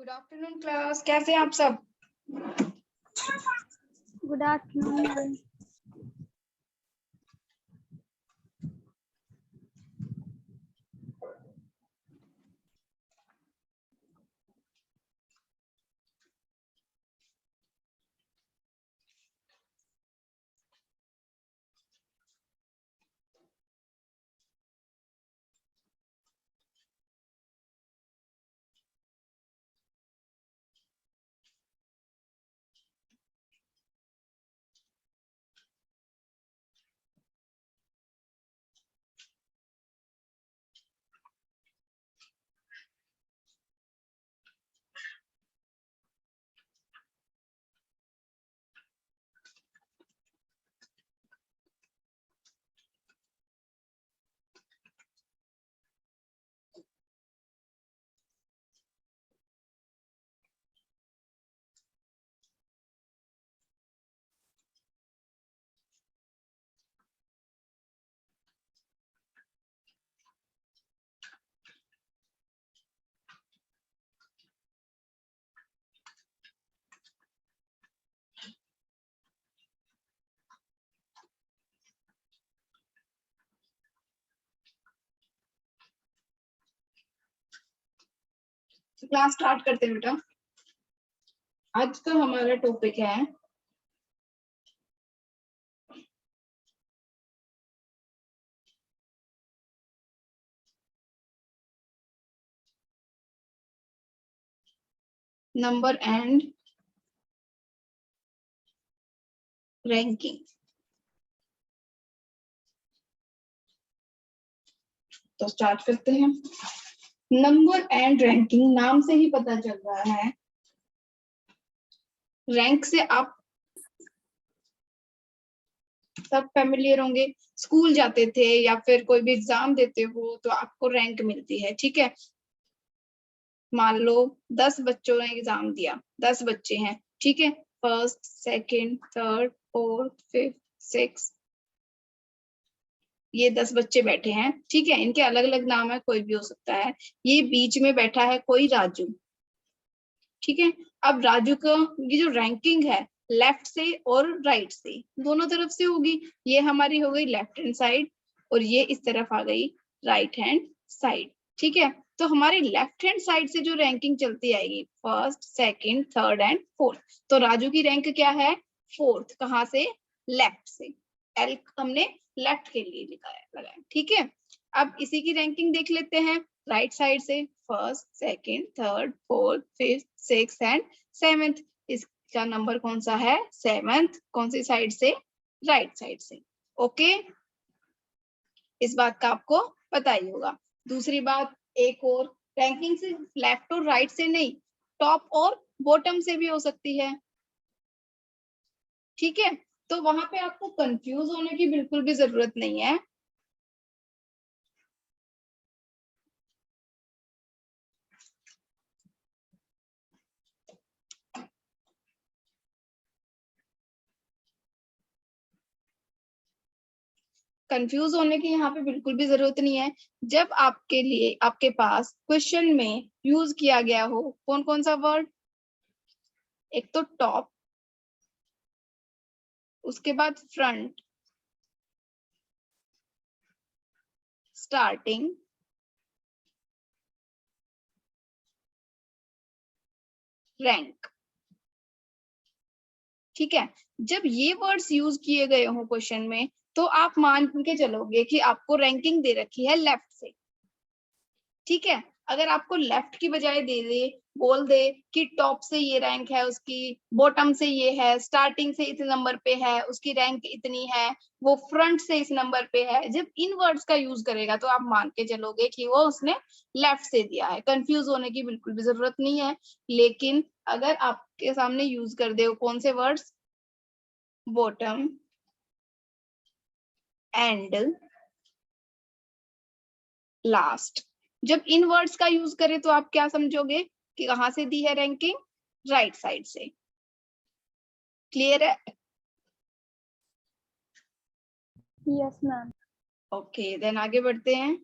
Good afternoon class, कैसे हैं आप सब? Good afternoon. क्लास स्टार्ट करते हैं बेटा। आज का हमारा टॉपिक है नंबर एंड रैंकिंग। तो स्टार्ट करते हैं। नंबर एंड रैंकिंग नाम से ही पता चल रहा है, रैंक से आप सब फेमिलियर होंगे। स्कूल जाते थे या फिर कोई भी एग्जाम देते हो तो आपको रैंक मिलती है, ठीक है। मान लो 10 बच्चों ने एग्जाम दिया, 10 बच्चे हैं, ठीक है। First, second, third, fourth, fifth, six, ये 10 बच्चे बैठे हैं, ठीक है। इनके अलग अलग नाम है, कोई भी हो सकता है। ये बीच में बैठा है कोई राजू, ठीक है। अब राजू का ये जो रैंकिंग है लेफ्ट से और राइट से दोनों तरफ से होगी। ये हमारी हो गई लेफ्ट हैंड साइड और ये इस तरफ आ गई राइट हैंड साइड, ठीक है। तो हमारी लेफ्ट हैंड साइड से जो रैंकिंग चलती आएगी first, second, third and fourth. तो राजू की रैंक क्या है? फोर्थ। कहाँ से? लेफ्ट से। एल हमने लेफ्ट के लिए लगाया, ठीक है। अब इसी की रैंकिंग देख लेते हैं राइट साइड से। First, second, third, fourth, fifth, six and seventh. इसका नंबर कौन सा है? सेवेंथ। कौन सी साइड से? राइट साइड से। ओके, इस बात का आपको पता ही होगा। दूसरी बात एक और, रैंकिंग से लेफ्ट और राइट से नहीं, टॉप और बॉटम से भी हो सकती है, ठीक है। तो वहां पे आपको कंफ्यूज होने की बिल्कुल भी जरूरत नहीं है। कंफ्यूज होने की यहाँ पे बिल्कुल भी जरूरत नहीं है। जब आपके लिए आपके पास क्वेश्चन में यूज किया गया हो कौन कौन सा वर्ड, एक तो टॉप, उसके बाद फ्रंट, स्टार्टिंग, रैंक, ठीक है। जब ये वर्ड्स यूज किए गए हो क्वेश्चन में तो आप मान के चलोगे कि आपको रैंकिंग दे रखी है लेफ्ट से, ठीक है। अगर आपको लेफ्ट की बजाय दे दे, बोल दे कि टॉप से ये रैंक है उसकी, बॉटम से ये है, स्टार्टिंग से इस नंबर पे है, उसकी रैंक इतनी है, वो फ्रंट से इस नंबर पे है, जब इन वर्ड्स का यूज करेगा तो आप मान के चलोगे कि वो उसने लेफ्ट से दिया है। कंफ्यूज होने की बिल्कुल भी जरूरत नहीं है। लेकिन अगर आपके सामने यूज कर दे कौन से वर्ड्स, बॉटम एंड लास्ट, जब इन वर्ड्स का यूज करें तो आप क्या समझोगे कि कहां से दी है रैंकिंग? राइट साइड से। क्लियर है? Yes ma'am. ओके, देन आगे बढ़ते हैं।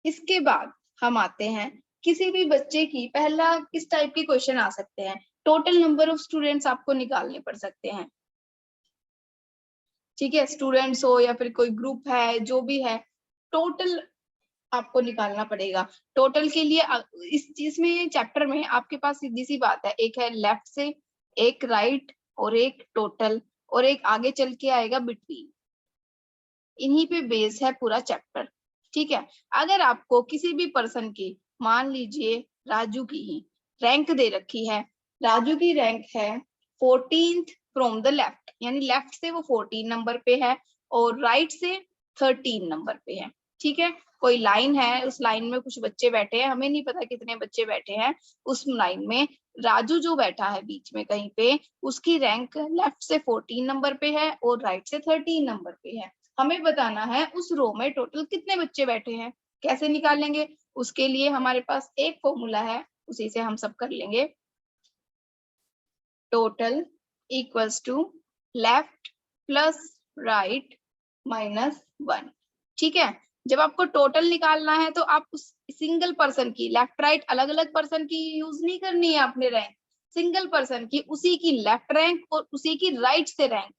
इसके बाद हम आते हैं किसी भी बच्चे की, पहला किस टाइप के क्वेश्चन आ सकते हैं, टोटल नंबर ऑफ स्टूडेंट्स आपको निकालने पड़ सकते हैं। ठीक है, स्टूडेंट्स हो या फिर कोई ग्रुप है, जो भी है, टोटल आपको निकालना पड़ेगा। टोटल के लिए इस चीज में, चैप्टर में आपके पास सीधी सी बात है, एक है लेफ्ट से, एक राइट, और एक टोटल, और एक आगे चल के आएगा बिटवीन। इन्हीं पे बेस है पूरा चैप्टर। ठीक है, अगर आपको किसी भी पर्सन की, मान लीजिए राजू की ही रैंक दे रखी है, राजू की रैंक है 14th फ्रॉम द लेफ्ट, यानी लेफ्ट से वो 14 नंबर पे है और राइट से 13 नंबर पे है। ठीक है, कोई लाइन है, उस लाइन में कुछ बच्चे बैठे हैं, हमें नहीं पता कितने बच्चे बैठे हैं उस लाइन में, राजू जो बैठा है बीच में कहीं पे, उसकी रैंक लेफ्ट से 14 नंबर पे है और राइट से 13 नंबर पे है। हमें बताना है उस रो में टोटल कितने बच्चे बैठे हैं। कैसे निकालेंगे, उसके लिए हमारे पास एक फॉर्मूला है, उसी से हम सब कर लेंगे। Total equals to left plus right minus 1। ठीक है, जब आपको टोटल निकालना है तो आप उस सिंगल पर्सन की, लेफ्ट राइट अलग अलग पर्सन की यूज नहीं करनी है आपने रैंक, सिंगल पर्सन की, उसी की लेफ्ट रैंक और उसी की राइट से रैंक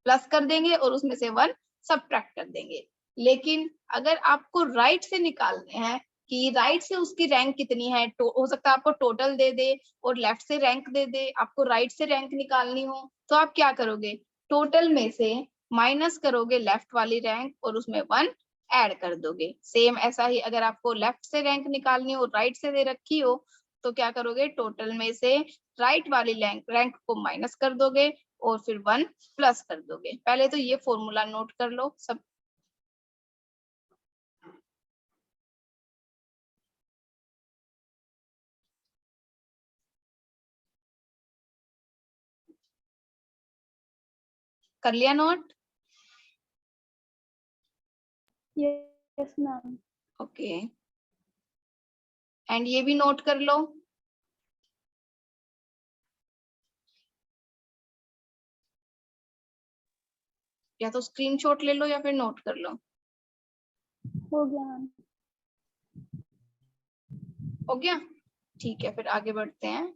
प्लस कर देंगे और उसमें से 1 सब्ट्रैक्ट कर देंगे। लेकिन अगर आपको राइट से निकालने हैं कि राइट से उसकी रैंक कितनी है, हो सकता है आपको टोटल दे दे और लेफ्ट से रैंक दे दे, आपको राइट से रैंक निकालनी हो, तो आप क्या करोगे, टोटल में से माइनस करोगे लेफ्ट वाली रैंक और उसमें 1 ऐड कर दोगे। सेम ऐसा ही अगर आपको लेफ्ट से रैंक निकालनी हो, राइट से दे रखी हो, तो क्या करोगे, टोटल में से राइट वाली रैंक को माइनस कर दोगे और फिर 1 प्लस कर दोगे। पहले तो ये फॉर्मूला नोट कर लो सब। कर लिया note? Yes, ma'am. Okay, and ये भी नोट कर लो। या तो स्क्रीनशॉट ले लो या फिर नोट कर लो। हो गया मैम। हो गया, ठीक है, फिर आगे बढ़ते हैं।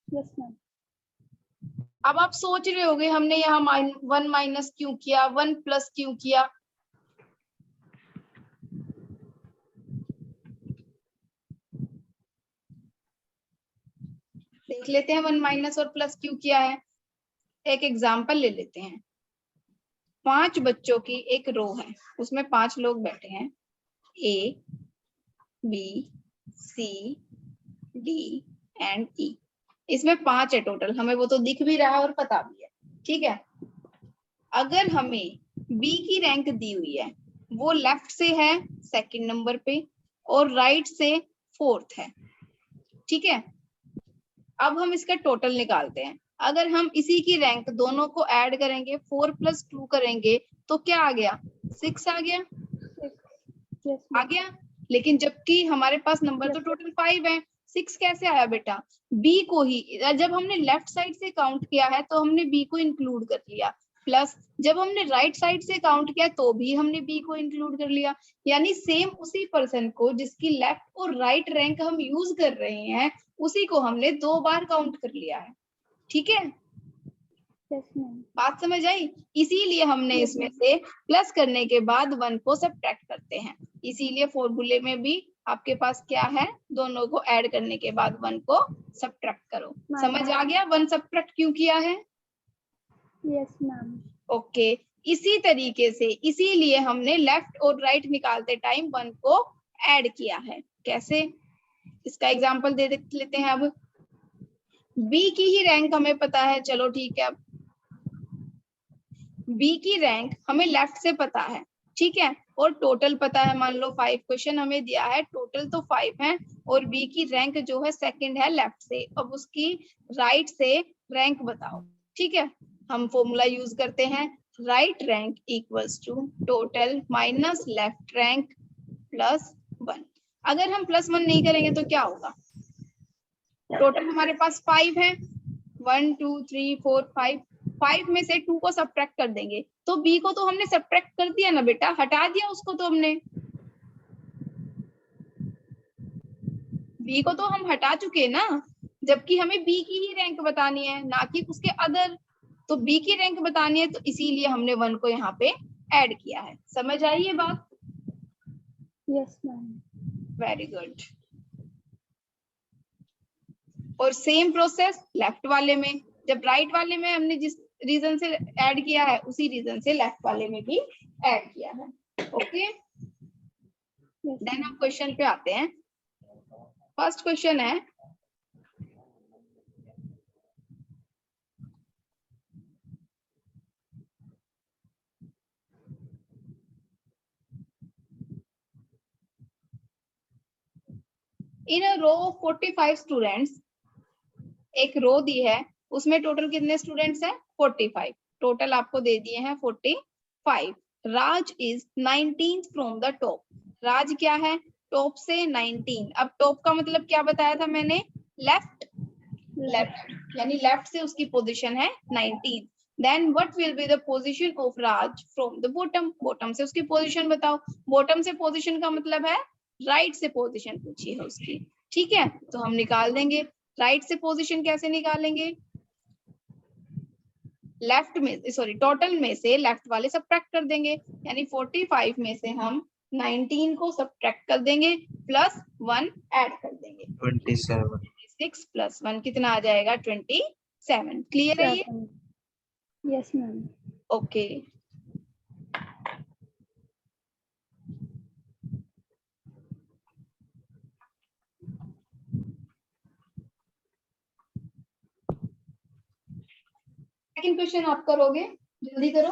Yes ma'am. अब आप सोच रहे होगे हमने यहाँ 1 माइनस क्यों किया, 1 प्लस क्यों किया। देख लेते हैं 1 माइनस और प्लस क्यों किया है। एक एग्जाम्पल ले लेते हैं। 5 बच्चों की एक रो है, उसमें 5 लोग बैठे हैं, A B C D and E. इसमें 5 है टोटल, हमें वो तो दिख भी रहा है और पता भी है। ठीक है, अगर हमें बी की रैंक दी हुई है, वो लेफ्ट से है 2nd नंबर पे और राइट से 4th है। ठीक है, अब हम इसका टोटल निकालते हैं। अगर हम इसी की रैंक दोनों को ऐड करेंगे, 4 + 2 करेंगे तो क्या आ गया, 6 आ गया। Yes, आ ma'am. गया, लेकिन जबकि हमारे पास नंबर तो टोटल 5 है, 6 कैसे आया बेटा, बी को ही, जब हमने लेफ्ट साइड से काउंट किया है तो हमने बी को इंक्लूड कर लिया, प्लस जब हमने राइट साइड से काउंट किया तो भी हमने बी को इंक्लूड कर लिया। यानी सेम उसी पर्सन को जिसकी लेफ्ट और राइट रैंक हम यूज कर रहे हैं, उसी को हमने 2 बार काउंट कर लिया है। ठीक है, Yes, ma'am. बात समझ आई? इसीलिए हमने Yes, इसमें ma'am. से प्लस करने के बाद 1 को सब्ट्रैक्ट करते हैं। इसीलिए फॉर्मूले में भी आपके पास क्या है, दोनों को ऐड करने के बाद 1 को सब्ट्रैक्ट करो। समझ आ गया 1 सब्ट्रैक्ट क्यों किया है? Yes, ma'am. ओके, इसी तरीके से इसीलिए हमने लेफ्ट और राइट निकालते टाइम 1 को ऐड किया है। कैसे, इसका एग्जांपल दे लेते हैं। अब बी की ही रैंक हमें पता है, चलो ठीक है, अब बी की रैंक हमें लेफ्ट से पता है, ठीक है, और टोटल पता है। मान लो 5 क्वेश्चन हमें दिया है, टोटल तो 5 है और बी की रैंक जो है 2nd है लेफ्ट से। अब उसकी राइट से रैंक बताओ। ठीक है, हम फॉर्मूला यूज करते हैं, right rank equals to total minus left rank plus 1। अगर हम +1 नहीं करेंगे तो क्या होगा, टोटल हमारे पास 5 है, 1 2 3 4 5, 5 में से 2 को सब्ट्रैक्ट कर देंगे तो बी को तो हमने सब्ट्रैक्ट कर दिया ना बेटा, हटा दिया उसको तो हमने। बी को तो हम हटा चुके ना, जबकि हमें बी की ही रैंक बतानी है, ना कि उसके अदर। तो बी की रैंक बतानी है, तो इसीलिए हमने 1 को यहाँ पे ऐड किया है। समझ आई ये बात? Yes ma'am. Very good. और सेम प्रोसेस लेफ्ट वाले में, जब राइट वाले में हमने जिस रीजन से ऐड किया है, उसी रीजन से लेफ्ट वाले में भी ऐड किया है। ओके, देन हम क्वेश्चन पे आते हैं। फर्स्ट क्वेश्चन है, इन अ रो ऑफ 45 स्टूडेंट्स, एक रो दी है, उसमें टोटल कितने स्टूडेंट्स हैं? 45। टोटल आपको दे दिए हैं 45। Raj is 19th from the top. Raj क्या है? टॉप से 19। अब टॉप का मतलब क्या बताया था मैंने? लेफ्ट। लेफ्ट यानी लेफ्ट से उसकी पोजीशन है 19। Then what will be the position of Raj from the bottom. Bottom से उसकी पोजीशन बताओ। बॉटम से पोजीशन का मतलब है राइट से पोजीशन पूछी है उसकी। ठीक है, तो हम निकाल देंगे। राइट से पोजीशन कैसे निकालेंगे? लेफ्ट में, सॉरी, टोटल में से लेफ्ट वाले सब्ट्रैक्ट कर देंगे, यानी 45 में से हम 19 को सब्ट्रैक्ट कर देंगे, प्लस 1 ऐड कर देंगे। 27। 6 प्लस 1 कितना आ जाएगा? 27। क्लियर है ये? Yes ma'am. Okay, second question आप करोगे, जल्दी करो।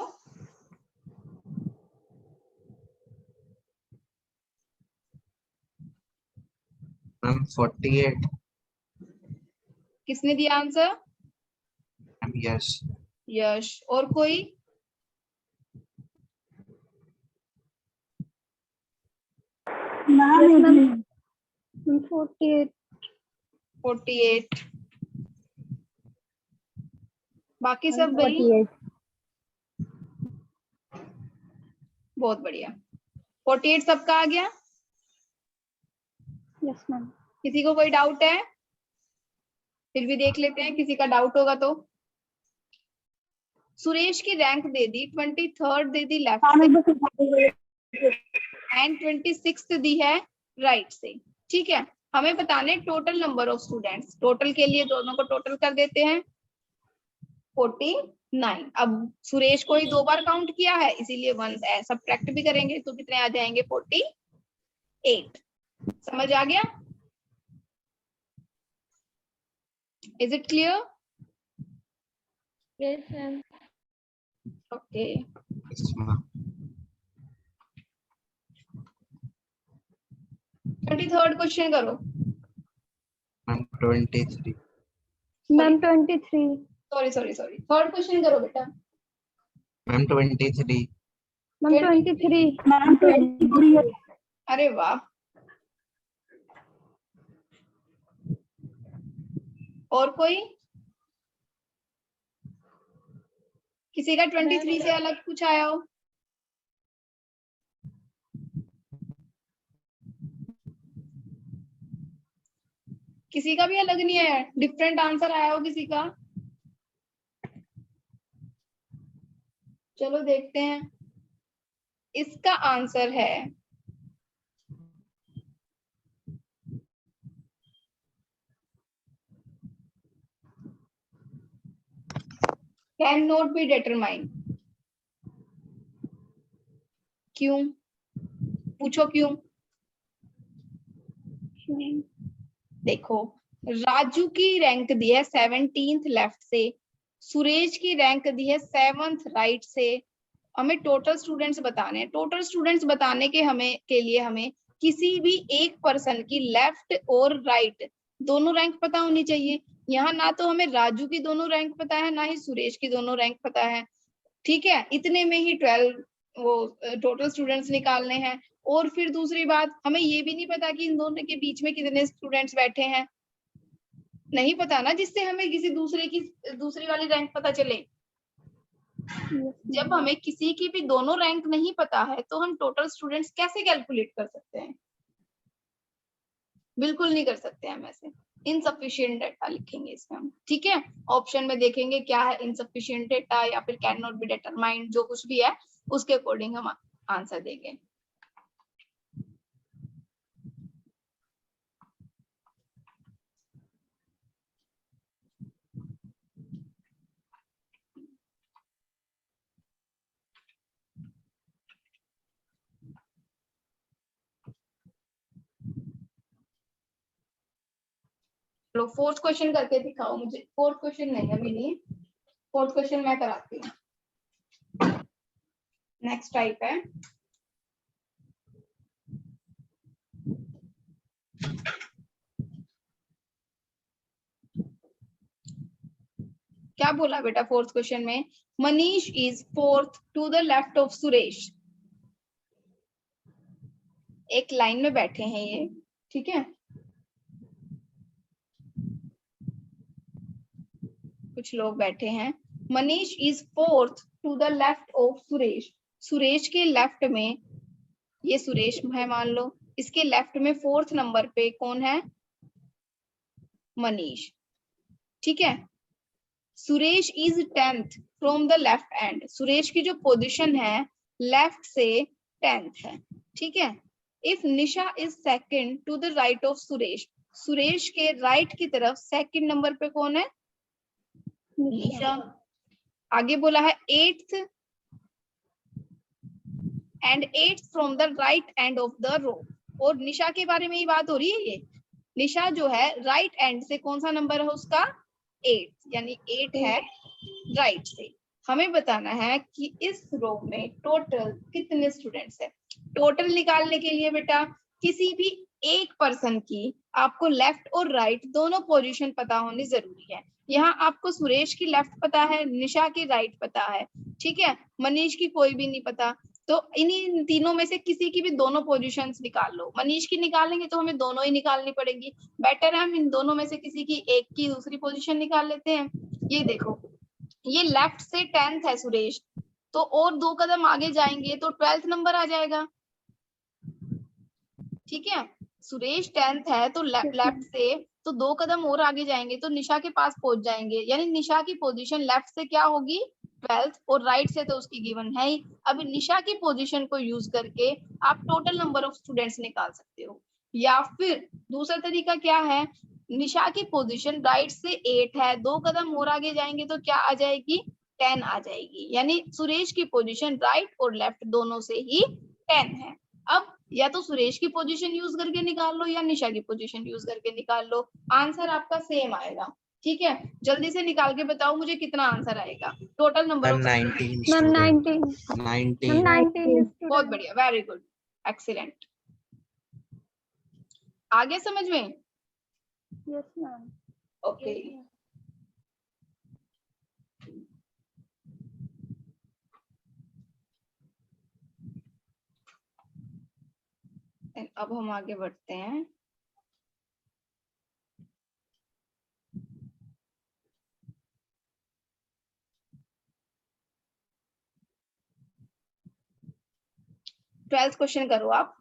मैम 48। किसने दिया आंसर? Ma'am yes. यश। और कोई? मैम 48। 48। बाकी सब भाई? 48। बहुत बढ़िया। 48 सबका आ गया? Yes ma'am. किसी को कोई डाउट है? फिर भी देख लेते हैं, किसी का डाउट होगा तो। सुरेश की रैंक दे दी 23rd दे दी लेफ्ट से, एंड 26th दी है राइट से। ठीक है, हमें बताने total number of students. Total के लिए दोनों को टोटल कर देते हैं 49। अब सुरेश को ही 2 बार काउंट किया है, इसीलिए 1 सब्ट्रैक्ट भी करेंगे, तो कितने आ जाएंगे? 48। समझ आ गया? Is it clear? Yes ma'am. Okay, yes ma'am. 23rd question करो। Ma'am 23। Ma'am 23। Sorry, third question करो बेटा। मैम 23। मैम 23। मैम 23। अरे वाह, और कोई? किसी का 23 से अलग कुछ आया हो? किसी का भी अलग नहीं है, डिफरेंट आंसर आया हो किसी का? चलो देखते हैं। इसका आंसर है कैन नॉट बी डिटरमाइन। क्यों? पूछो क्यों। देखो, राजू की रैंक दी है 17th लेफ्ट से, सुरेश की रैंक दी है 7th राइट से। हमें टोटल स्टूडेंट्स बताने हैं। टोटल स्टूडेंट्स बताने के लिए हमें किसी भी एक पर्सन की लेफ्ट और राइट दोनों रैंक पता होनी चाहिए। यहाँ ना तो हमें राजू की दोनों रैंक पता है, ना ही सुरेश की दोनों रैंक पता है। ठीक है, इतने में ही 12 वो टोटल स्टूडेंट्स निकालने हैं। और फिर दूसरी बात, हमें ये भी नहीं पता कि इन दोनों के बीच में कितने स्टूडेंट्स बैठे हैं। नहीं पता ना, जिससे हमें किसी दूसरी वाली रैंक पता चले। जब हमें किसी की भी दोनों रैंक नहीं पता है, तो हम टोटल स्टूडेंट्स कैसे कैलकुलेट कर सकते हैं? बिल्कुल नहीं कर सकते हम ऐसे। इनसफिशिएंट डेटा लिखेंगे इसमें हम, ठीक है। ऑप्शन में देखेंगे क्या है, इनसफिशिएंट डेटा या फिर कैन नॉट बी डिटरमाइंड, जो कुछ भी है उसके अकॉर्डिंग हम आंसर देंगे। चलो फोर्थ क्वेश्चन करके दिखाओ मुझे। फोर्थ क्वेश्चन नहीं, अभी नहीं, फोर्थ क्वेश्चन मैं कराती हूँ। नेक्स्ट टाइप है, क्या बोला बेटा फोर्थ क्वेश्चन में, Manish is fourth to the left of Suresh. एक लाइन में बैठे हैं ये, ठीक है। कुछ लोग बैठे हैं, Manish is fourth to the left of Suresh. Suresh के लेफ्ट में, ये सुरेश है मान लो, इसके लेफ्ट में फोर्थ नंबर पे कौन है, मनीष, ठीक है। Suresh is 10th from the left and. Suresh की जो पोजीशन है लेफ्ट से 10th है, ठीक है। If Nisha is second to the right of Suresh. Suresh के राइट की तरफ सेकंड नंबर पे कौन है, निशा। आगे बोला है 8th and 8th from the right end of the row. और निशा के बारे में ही बात हो रही है ये। निशा जो है राइट एंड से कौन सा नंबर है उसका, 8, यानी 8 है राइट से। हमें बताना है कि इस रो में टोटल कितने स्टूडेंट्स हैं। टोटल निकालने के लिए बेटा किसी भी एक पर्सन की आपको लेफ्ट और राइट दोनों पोजीशन पता होनी जरूरी है। यहाँ आपको सुरेश की लेफ्ट पता है, निशा की राइट पता है, ठीक है। मनीष की कोई भी नहीं पता, तो इन्हीं तीनों में से किसी की भी दोनों पोजीशंस निकाल लो। मनीष की निकालेंगे तो हमें दोनों ही निकालनी पड़ेगी, बेटर है हम इन दोनों में से किसी की एक की दूसरी पोजीशन निकाल लेते हैं। ये देखो, ये लेफ्ट से 10th है सुरेश, तो और 2 कदम आगे जाएंगे तो 12th नंबर आ जाएगा, ठीक है। सुरेश 10th है तो लेफ्ट से तो 2 कदम और आगे जाएंगे तो निशा के पास पहुंच जाएंगे, यानी निशा की पोजीशन लेफ्ट से क्या होगी, 12th, और राइट से तो उसकी गिवन है ही। अब निशा की पोजीशन को यूज करके आप टोटल नंबर ऑफ स्टूडेंट्स निकाल सकते हो। या फिर दूसरा तरीका क्या है, निशा की पोजीशन राइट से 8 है, 2 कदम और आगे जाएंगे तो क्या आ जाएगी, 10 आ जाएगी, यानी सुरेश की पोजीशन राइट और लेफ्ट दोनों से ही 10 है। अब या तो सुरेश की पोजीशन यूज करके निकाल लो या निशा की पोजीशन यूज करके निकाल लो, आंसर आपका सेम आएगा, ठीक है। जल्दी से निकाल के बताओ मुझे कितना आंसर आएगा। Total number of 19 ma'am student 19 19 बहुत बढ़िया, वेरी गुड, एक्सीलेंट। आगे समझ में, यस मैम। ओके। अब हम आगे बढ़ते हैं। ट्वेल्थ क्वेश्चन करो आप।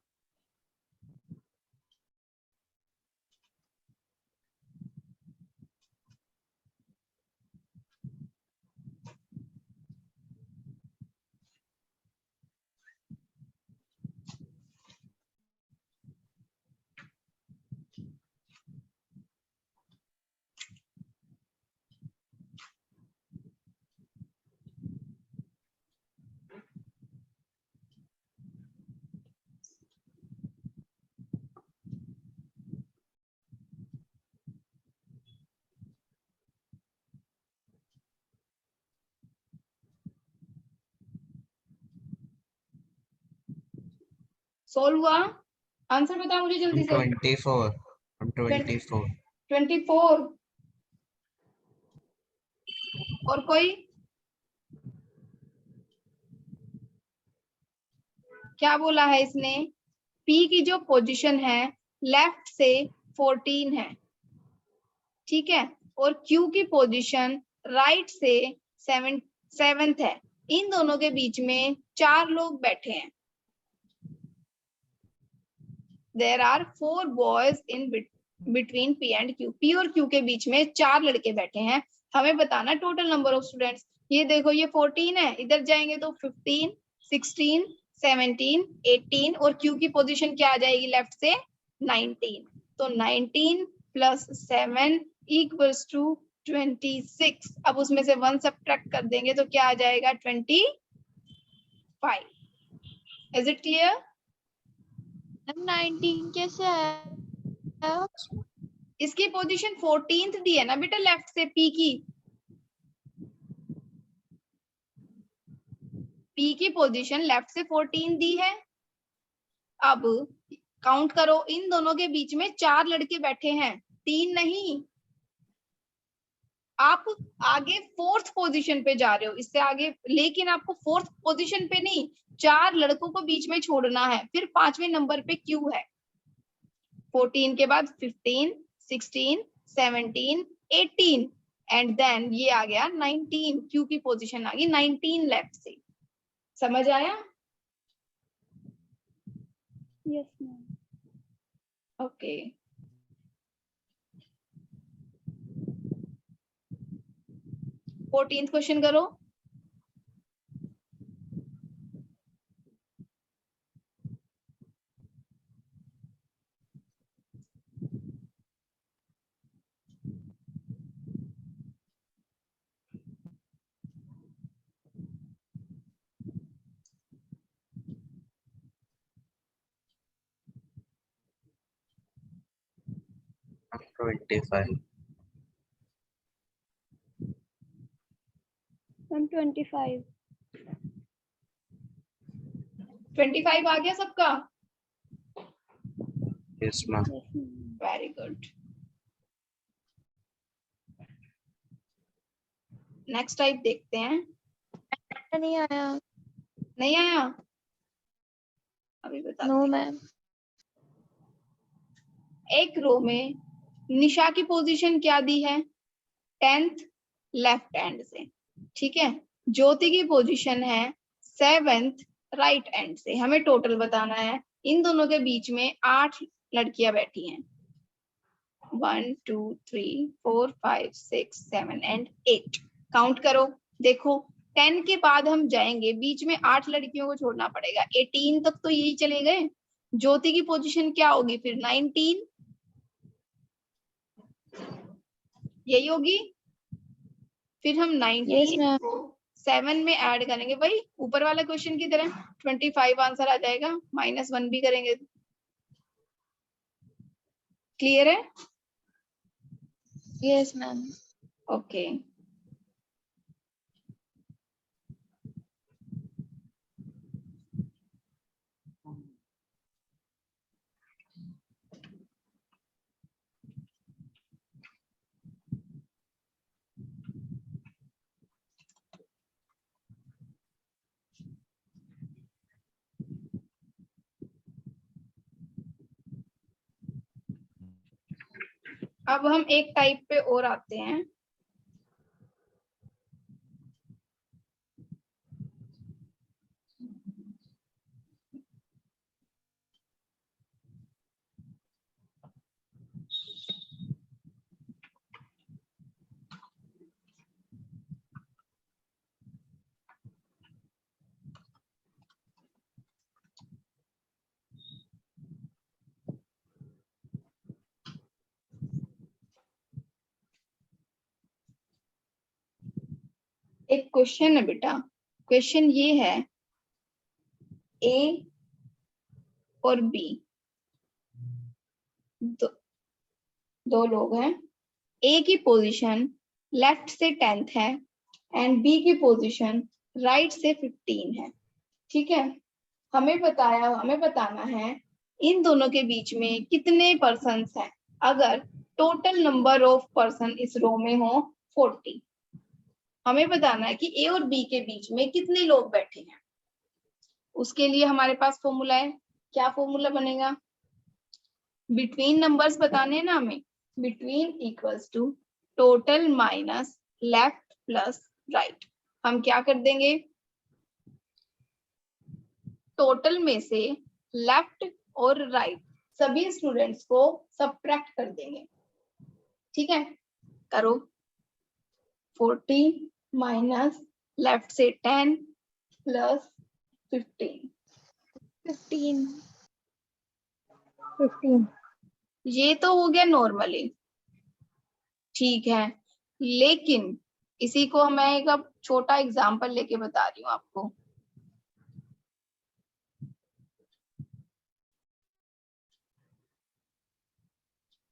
सोल्व हुआ, आंसर बताओ मुझे जल्दी से। 24 24 24 और कोई, क्या बोला है इसने, पी की जो पोजीशन है लेफ्ट से 14 है, ठीक है, और क्यू की पोजीशन राइट से 7th है। इन दोनों के बीच में 4 लोग बैठे हैं, there are 4 boys in between P and Q। P और Q के बीच में 4 लड़के बैठे हैं, हमें बताना टोटल नंबर ऑफ स्टूडेंट्स। ये देखो ये 14 है, इधर जाएंगे तो 15, 16, 17, 18 और Q की पोजीशन क्या आ जाएगी लेफ्ट से 19। तो 19 प्लस 7 इक्वल्स टू 26। अब उसमें से 1 सब्ट्रैक्ट कर देंगे तो क्या आ जाएगा 25। Is it clear? 19 कैसे आया? इसकी पोजीशन 14th दी है ना बेटा लेफ्ट से P की। P की पोजीशन लेफ्ट से 14 दी है। अब काउंट करो, इन दोनों के बीच में 4 लड़के बैठे हैं, 3 नहीं। आप आगे 4th पोजीशन पे जा रहे हो, इससे आगे, लेकिन आपको 4th पोजीशन पे नहीं, 4 लड़कों को बीच में छोड़ना है। फिर 5वें नंबर पे Q है, 14 के बाद 15, 16, 17, 18 एंड देन ये आ गया 19। Q की पोजीशन आ गई 19 लेफ्ट से। समझ आया? Yes ma'am. Okay. Fourteenth question करो। I'm 25. मैम 25। 25 आ गया सबका? Yes, ma'am. Yes ma'am. Very good. Next type देखते हैं। नहीं आया। नहीं आया? अभी बताते नो हैं। मैम। एक रो में निशा की पोजीशन क्या दी है 10th लेफ्ट हैंड से, ठीक है। ज्योति की पोजीशन है 7th राइट हैंड से। हमें टोटल बताना है। इन दोनों के बीच में 8 लड़कियां बैठी हैं, 1 2 3 4 5 6 7 एंड 8। काउंट करो। देखो 10 के बाद हम जाएंगे, बीच में 8 लड़कियों को छोड़ना पड़ेगा। 18 तक तो यही चले गए। ज्योति की पोजीशन क्या होगी फिर 19 यही होगी। फिर हम 19 मैम। को 7 में ऐड करेंगे, भाई ऊपर वाला क्वेश्चन की तरह 25 आंसर आ जाएगा, -1 भी करेंगे। क्लियर है? Yes ma'am. ओके। अब हम एक टाइप पे और आते हैं। एक क्वेश्चन है बेटा, क्वेश्चन ये है A और B दो लोग हैं। A की पोजीशन लेफ्ट से 10th है एंड B की पोजीशन राइट से 15 है, ठीक है। हमें बताना है इन दोनों के बीच में कितने पर्सन्स हैं अगर टोटल नंबर ऑफ पर्सन इस रो में हो 40। हमें बताना है कि A और B के बीच में कितने लोग बैठे हैं। उसके लिए हमारे पास फॉर्मूला है। क्या फॉर्मूला बनेगा? बिटवीन नंबर्स बताने हैं ना हमें। Between equals to total minus left plus right. हम क्या कर देंगे, टोटल में से लेफ्ट और राइट सभी स्टूडेंट्स को सबट्रैक्ट कर देंगे। ठीक है, करो। 40 माइनस लेफ्ट से 10 प्लस 15। 15 ये तो हो गया नॉर्मली, ठीक है, लेकिन इसी को मैं एक अब छोटा एग्जांपल लेके बता रही हूँ आपको।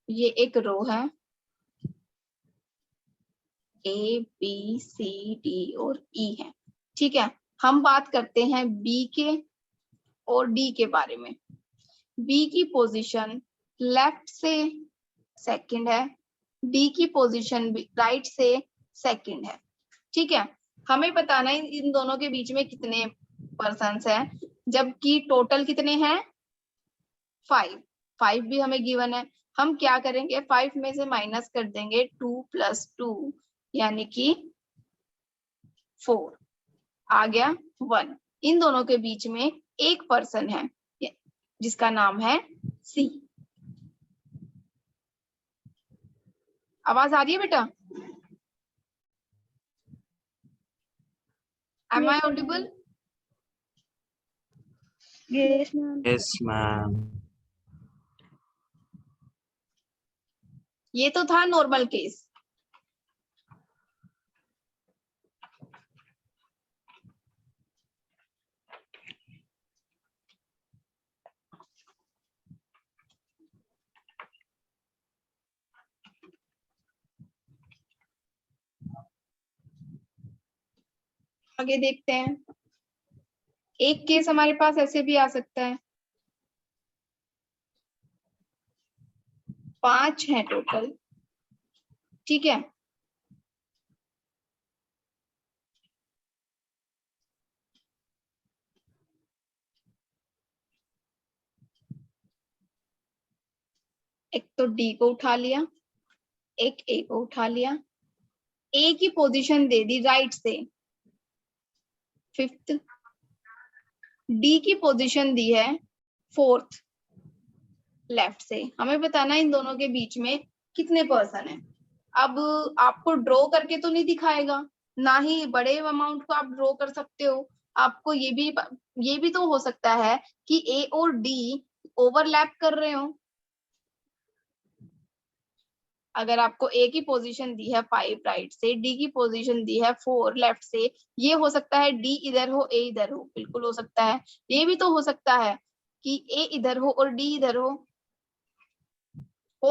ये एक रो है, ए बी सी डी और ई है। ठीक है, हम बात करते हैं बी के और डी के बारे में। बी की पोजीशन लेफ्ट से सेकंड है, डी की पोजीशन राइट से सेकंड है। ठीक है, हमें बताना है इन दोनों के बीच में कितने पर्सन्स हैं, जबकि टोटल कितने हैं 5। 5 भी हमें गिवन है। हम क्या करेंगे, 5 में से माइनस कर देंगे 2 + 2 यानी कि 4 आ गया 1। इन दोनों के बीच में एक पर्सन है जिसका नाम है सी। आवाज आ रही है बेटा? Am I audible? Yes, ma'am. Yes, ma'am. ये तो था नॉर्मल केस। आगे देखते हैं। एक केस हमारे पास ऐसे भी आ सकता है, 5 है टोटल। ठीक है, एक तो डी को उठा लिया, एक ए को उठा लिया। ए की पोजीशन दे दी राइट से 5th, डी की पोजीशन दी है 4th लेफ्ट से। हमें बताना है इन दोनों के बीच में कितने पर्सन है। अब आपको ड्रॉ करके तो नहीं दिखाएगा, ना ही बड़े अमाउंट को आप ड्रॉ कर सकते हो। आपको ये भी तो हो सकता है कि ए और डी ओवरलैप कर रहे हो। अगर आपको ए की पोजीशन दी है 5 राइट से, डी की पोजीशन दी है 4 लेफ्ट से, ये हो सकता है डी इधर हो ए इधर हो, बिल्कुल हो सकता है। ये भी तो हो सकता है कि ए इधर हो और डी इधर हो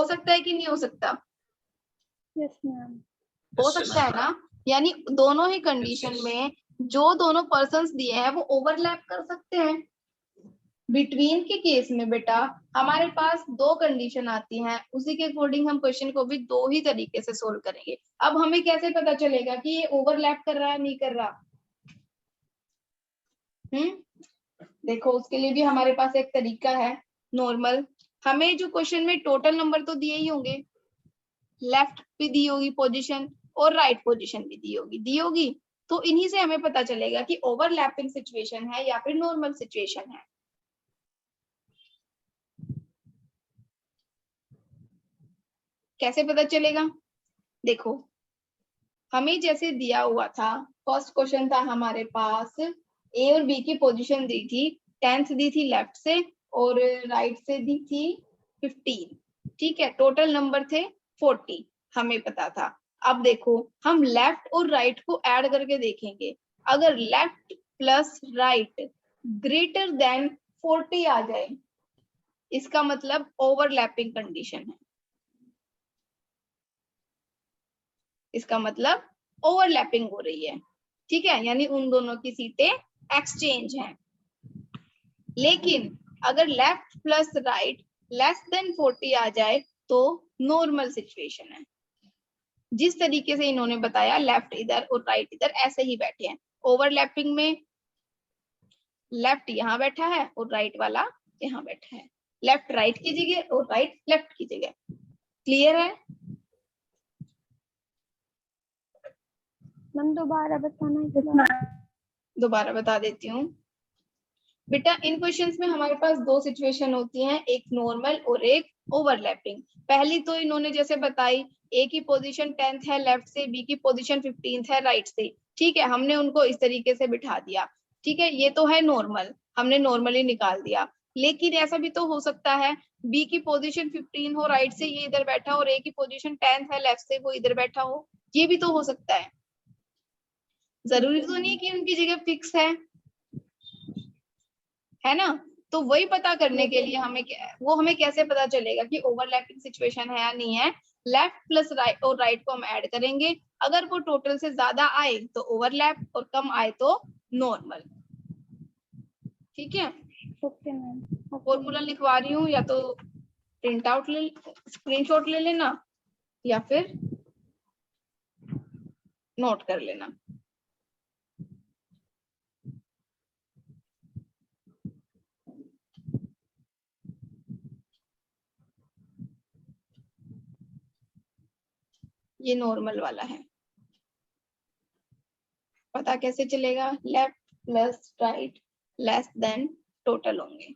सकता है कि नहीं हो सकता? Yes, ma'am. हो सकता है ना। यानी दोनों ही कंडीशन में जो दोनों पर्सन्स दिए हैं वो ओवरलैप कर सकते हैं। बिटवीन के केस में बेटा हमारे पास 2 कंडीशन आती हैं, उसी के अकॉर्डिंग हम क्वेश्चन को भी 2 ही तरीके से सोल्व करेंगे। अब हमें कैसे पता चलेगा कि ये ओवरलैप कर रहा है नहीं कर रहा? देखो उसके लिए भी हमारे पास एक तरीका है नॉर्मल। हमें जो क्वेश्चन में टोटल नंबर तो दिए ही होंगे, लेफ्ट भी दी होगी पोजीशन और राइट पोजीशन भी दी होगी, तो इन्हीं से हमें पता चलेगा कि ओवरलैपिंग सिचुएशन है या फिर नॉर्मल सिचुएशन है। कैसे पता चलेगा? देखो हमें जैसे दिया हुआ था, फर्स्ट क्वेश्चन था हमारे पास, ए और बी की पोजीशन दी थी, 10th दी थी लेफ्ट से और राइट से दी थी 15। ठीक है, टोटल नंबर थे 40, हमें पता था। अब देखो हम लेफ्ट और राइट को ऐड करके देखेंगे। अगर left plus right greater than 40 आ जाए, इसका मतलब ओवरलैपिंग कंडीशन है। इसका मतलब ओवरलैपिंग हो रही है। ठीक है, यानी उन दोनों की सीटें एक्सचेंज हैं। लेकिन अगर left plus right less than 40 आ जाए तो नॉर्मल सिचुएशन है। जिस तरीके से इन्होंने बताया, लेफ्ट इधर और राइट इधर ऐसे ही बैठे हैं। ओवरलैपिंग में लेफ्ट यहाँ बैठा है और राइट वाला यहाँ बैठा है। लेफ्ट राइट की जगह और राइट लेफ्ट की जगह। क्लियर है? मैम दोबारा बताना एक बार। दोबारा बता देती हूँ। बेटा इन क्वेश्चंस में हमारे पास दो सिचुएशन होती हैं, एक नॉर्मल और एक ओवरलैपिंग। पहली तो इन्होंने जैसे बताई, ए की पोजीशन 10th है लेफ्ट से, बी की पोजीशन 15th है राइट से, ठीक है, हमने उनको इस तरीके से बिठा दिया, ठीक है, ये तो है नॉर्मल, हमने नॉर्मली निकाल दिया। लेकिन ऐसा भी तो हो सकता है बी की पोजीशन 15 हो राइट से, ये इधर बैठा, और ए की पोजीशन 10th है लेफ्ट से, वो इधर बैठा हो, ये भी तो हो सकता है। जरूरी तो नहीं कि उनकी जगह फिक्स है ना। तो वही पता करने के लिए हमें कैसे पता चलेगा कि ओवरलैपिंग सिचुएशन है या नहीं है। लेफ्ट प्लस राइट और राइट को हम ऐड करेंगे, अगर वो टोटल से ज्यादा आए तो ओवरलैप और कम आए तो नॉर्मल। ठीक है, ओके मैम। फॉर्मूला लिखवा रही हूँ, या तो प्रिंट आउट ले, स्क्रीनशॉट ले लेना या फिर नोट कर लेना। ये नॉर्मल वाला है, पता कैसे चलेगा, left plus right less than total होंगे।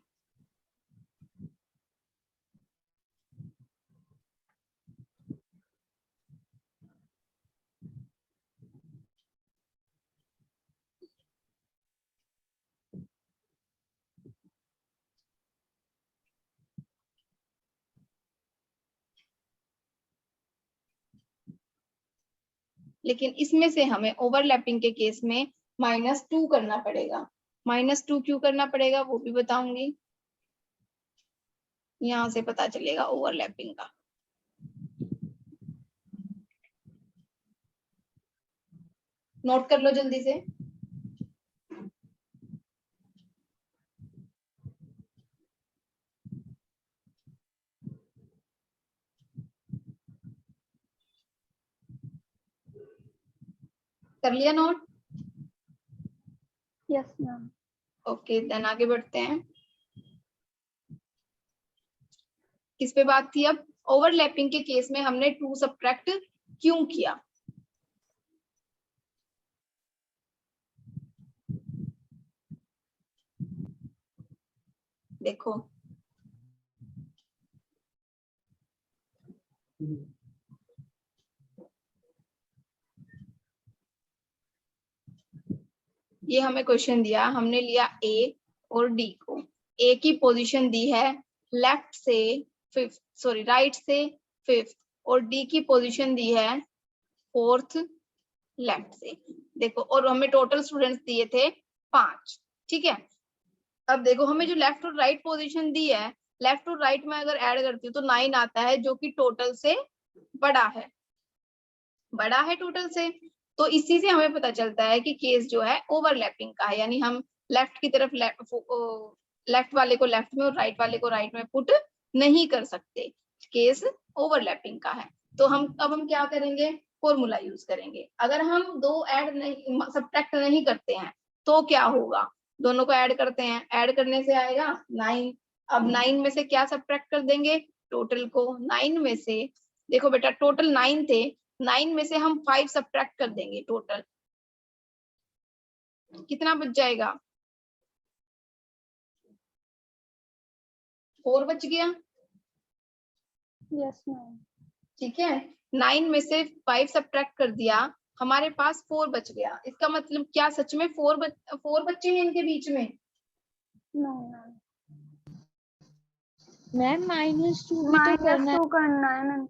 लेकिन इसमें से हमें ओवरलैपिंग के केस में -2 करना पड़ेगा। -2 क्यों करना पड़ेगा वो भी बताऊंगी, यहां से पता चलेगा ओवरलैपिंग का। नोट कर लो जल्दी से। कर लिया note? Yes ma'am. Okay, then आगे बढ़ते हैं। किस पे बात थी अब? ओवरलैपिंग के केस में हमने 2 सब्ट्रैक्ट क्यों किया। देखो ये हमें क्वेश्चन दिया, हमने लिया ए और डी को। ए की पोजीशन दी है लेफ्ट से 5th, सॉरी राइट से 5th, और डी की पोजीशन दी है 4th लेफ्ट से। देखो, और हमें टोटल स्टूडेंट्स दिए थे 5, ठीक है। अब देखो हमें जो लेफ्ट और राइट पोजीशन दी है, लेफ्ट और राइट में अगर ऐड करती हूँ तो 9 आता है, जो कि टोटल से बड़ा है, बड़ा है टोटल से। तो इसी से हमें पता चलता है कि केस जो है ओवरलैपिंग का है, यानी हम लेफ्ट की तरफ लेफ्ट वाले को लेफ्ट में और राइट वाले को राइट में पुट नहीं कर सकते, केस ओवरलैपिंग का है। तो हम क्या करेंगे, फॉर्मूला यूज करेंगे। अगर हम दो ऐड नहीं सब्ट्रैक्ट नहीं करते हैं तो क्या होगा, दोनों को ऐड करते हैं, ऐड करने से आएगा 9। अब 9 में से क्या सब्ट्रैक्ट कर देंगे, टोटल को। 9 में से देखो बेटा टोटल 9 थे, 9 में से हम 5 सब्ट्रैक्ट कर देंगे, टोटल कितना बच जाएगा, 4 बच गया। Yes ma'am. ठीक है, 9 में से 5 सब्ट्रैक्ट कर दिया, हमारे पास 4 बच गया। इसका मतलब क्या सच में 4 बच्चे हैं इनके बीच में? No ma'am. मैम -2 भी तो करना है। -2 करना है मैम।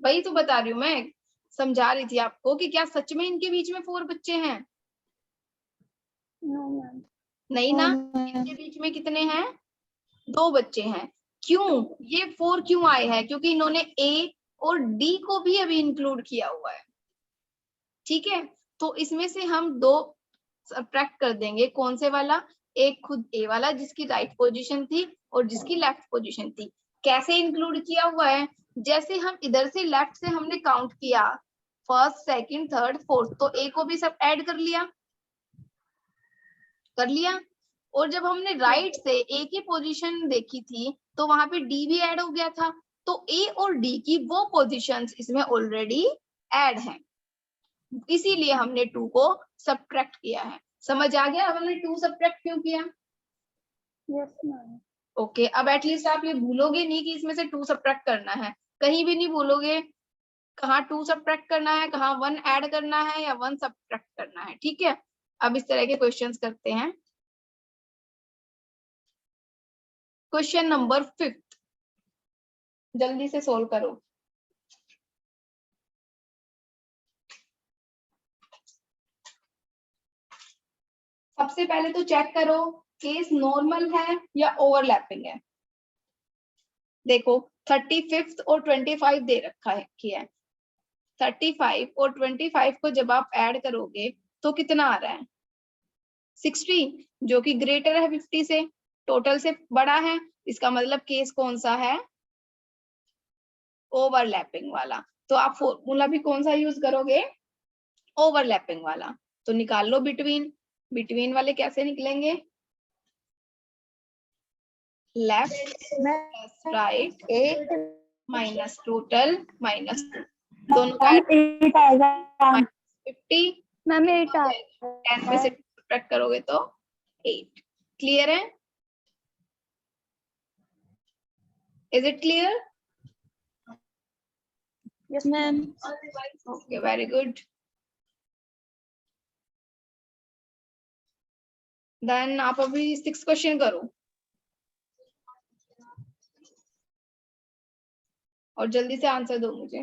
वही तो बता रही हूँ मैं, समझा रही थी आपको कि क्या सच में इनके बीच में 4 बच्चे हैं? No ma'am. नहीं ना, इनके बीच में कितने हैं, 2 बच्चे हैं। क्यों ये 4 क्यों आए हैं, क्योंकि इन्होंने ए और डी को भी अभी इंक्लूड किया हुआ है। ठीक है, तो इसमें से हम 2 सब्ट्रैक्ट कर देंगे, कौन से वाला, एक खुद ए वाला जिसकी राइट पोजीशन थी और जिसकी लेफ्ट पोजीशन थी। कैसे इंक्लूड किया हुआ है, जैसे हम इधर से लेफ्ट से हमने काउंट किया 1st, 2nd, 3rd, 4th, तो ए को भी सब ऐड कर लिया, और जब हमने राइट से ए की पोजीशन देखी थी तो वहां पे डी भी ऐड हो गया था, तो ए और डी की वो पोजीशंस इसमें ऑलरेडी ऐड हैं, इसीलिए हमने 2 को सब्ट्रैक्ट किया है। समझ आ गया अब हमने 2 सब्ट्रैक्ट क्यों किया? Yes, ma'am. ओके, अब एटलीस्ट आप ये भूलोगे नहीं कि इसमें से 2 सब्ट्रैक्ट करना है, कहीं भी नहीं भूलोगे कहाँ 2 सब्ट्रैक्ट करना है, कहाँ 1 ऐड करना है या 1 सब्ट्रैक्ट करना है। ठीक है, अब इस तरह के क्वेश्चंस करते हैं। क्वेश्चन नंबर 5, जल्दी से सोल्व करो। सबसे पहले तो चेक करो केस नॉर्मल है या ओवरलैपिंग है। देखो 35 और 25 दे रखा है किया है। 35 और 25 को जब आप ऐड करोगे तो कितना आ रहा है 60, जो कि ग्रेटर है 50 से, टोटल से बड़ा है। इसका मतलब केस कौन सा है, ओवरलैपिंग वाला। तो आप फॉर्मूला भी कौन सा यूज करोगे, ओवरलैपिंग वाला। तो निकाल लो बिटवीन, बिटवीन वाले कैसे निकलेंगे, left plus right 8 minus total minus 2, दोनों का मैम 8 आएगा 50, मैम 8 10 में से सब्ट्रैक्ट करोगे तो 8। क्लियर है, is it clear? Yes ma'am okay, very good. Then आप अभी 6 क्वेश्चन करो और जल्दी से आंसर दो मुझे।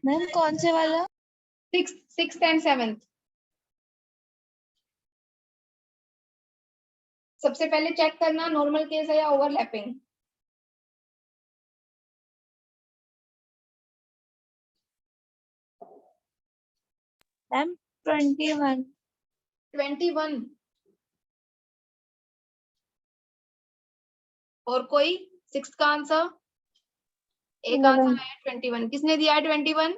मैम कौन से वाला? 6th and 7th। सबसे पहले चेक करना नॉर्मल केस है या ओवरलैपिंग। मैम 21। 21 और कोई 6th का आंसर? एक आंसर है 21, किसने दिया है 21?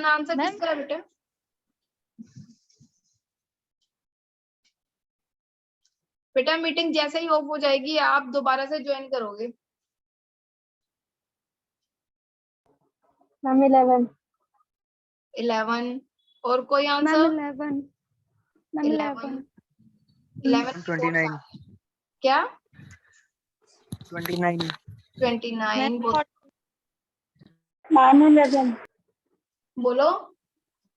आंसर मैम किसका है बेटा? बेटा मीटिंग जैसे ही ऑफ हो जाएगी आप दोबारा से ज्वाइन करोगे। मैम 11 और कोई मैम आंसर? 11 मैम 11 11 29 क्या 29 29 मैम 11 बोलो